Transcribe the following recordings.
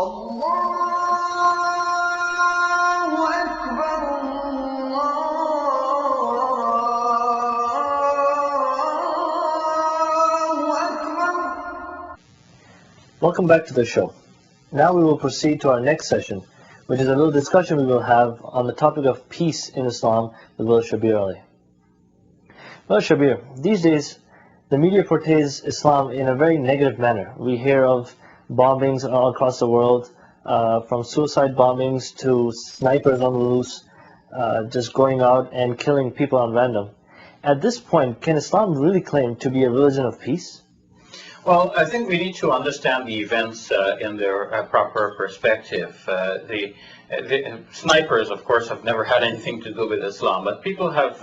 الله أكبر الله أكبر. Welcome back to the show. Now we will proceed to our next session, which is a little discussion we will have on the topic of peace in Islam with Brother Shabir Ali. Brother Shabir, these days the media portrays Islam in a very negative manner. We hear of bombings all across the world, from suicide bombings to snipers on the loose, just going out and killing people on random. At this point, can Islam really claim to be a religion of peace? Well, I think we need to understand the events in their proper perspective. The snipers, of course, have never had anything to do with Islam, but people have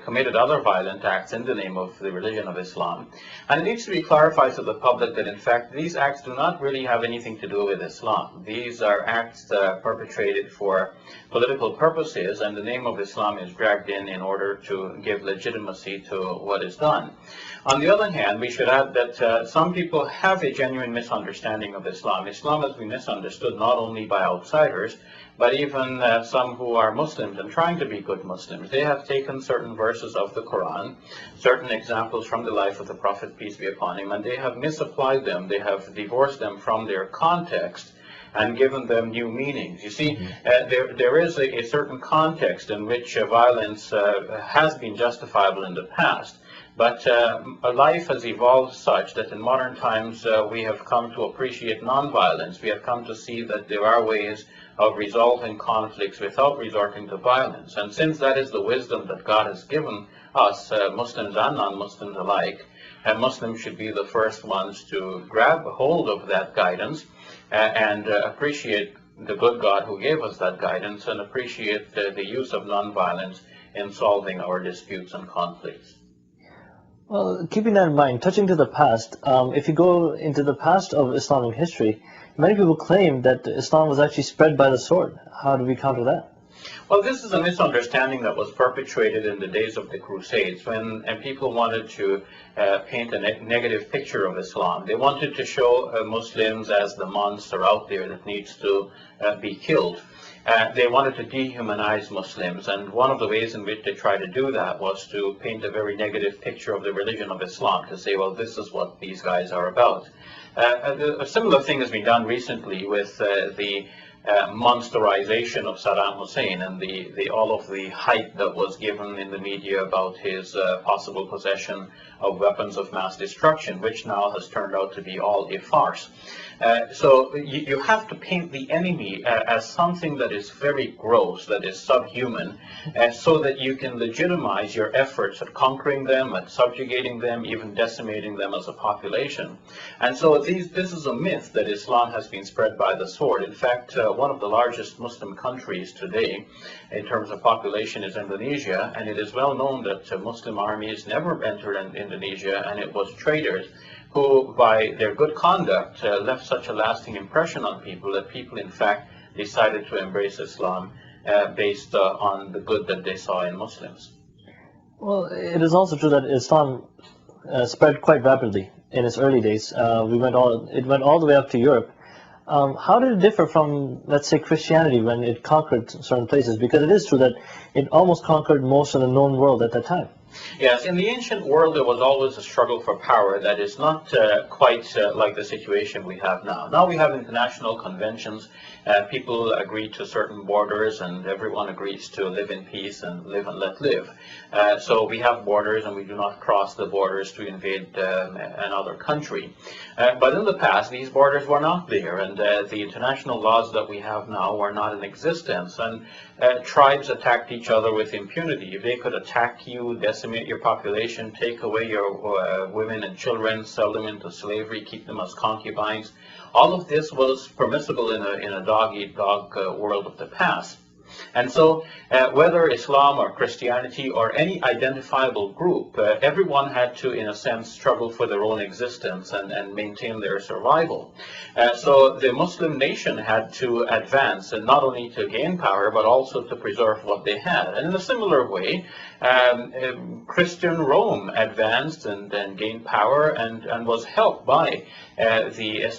committed other violent acts in the name of the religion of Islam. And it needs to be clarified to the public that, in fact, these acts do not really have anything to do with Islam. These are acts perpetrated for political purposes, and the name of Islam is dragged in order to give legitimacy to what is done. On the other hand, we should add that some people have a genuine misunderstanding of Islam. Islam has been misunderstood not only by outsiders, but even some who are Muslims and trying to be good Muslims. They have taken certain verses of the Qur'an, certain examples from the life of the Prophet, peace be upon him, and they have misapplied them. They have divorced them from their context and given them new meanings. You see, there is a certain context in which violence has been justifiable in the past. But life has evolved such that in modern times we have come to appreciate nonviolence. We have come to see that there are ways of resolving conflicts without resorting to violence. And since that is the wisdom that God has given us, Muslims and non-Muslims alike, Muslims should be the first ones to grab hold of that guidance and appreciate the good God who gave us that guidance and appreciate the use of nonviolence in solving our disputes and conflicts. Well, keeping that in mind, touching to the past, if you go into the past of Islamic history, many people claim that Islam was actually spread by the sword. How do we counter that? Well, this is a misunderstanding that was perpetrated in the days of the Crusades when people wanted to paint a negative picture of Islam. They wanted to show Muslims as the monster out there that needs to be killed. They wanted to dehumanize Muslims, and one of the ways in which they tried to do that was to paint a very negative picture of the religion of Islam, to say, well, this is what these guys are about. A similar thing has been done recently with the monsterization of Saddam Hussein and all of the hype that was given in the media about his possible possession of weapons of mass destruction, which now has turned out to be all a farce. So you have to paint the enemy as something that is very gross, that is subhuman, so that you can legitimize your efforts at conquering them, at subjugating them, even decimating them as a population. And so this is a myth that Islam has been spread by the sword. In fact, one of the largest Muslim countries today in terms of population is Indonesia, and it is well known that Muslim armies never entered Indonesia, and it was traders who, by their good conduct, left such a lasting impression on people that people, in fact, decided to embrace Islam based on the good that they saw in Muslims. Well, it is also true that Islam spread quite rapidly in its early days. It went all the way up to Europe. How did it differ from, let's say, Christianity when it conquered certain places? Because it is true that it almost conquered most of the known world at that time. Yes, in the ancient world there was always a struggle for power that is not quite like the situation we have now. Now we have international conventions, people agree to certain borders, and everyone agrees to live in peace and live and let live. So we have borders, and we do not cross the borders to invade another country. But in the past these borders were not there, and the international laws that we have now were not in existence, and tribes attacked each other with impunity. They could attack you, decimate your population, take away your women and children, sell them into slavery, keep them as concubines. All of this was permissible in a dog-eat-dog world of the past. And so whether Islam or Christianity or any identifiable group, everyone had to, in a sense, struggle for their own existence and maintain their survival. So the Muslim nation had to advance, and not only to gain power, but also to preserve what they had. And in a similar way, Christian Rome advanced and gained power and was helped by the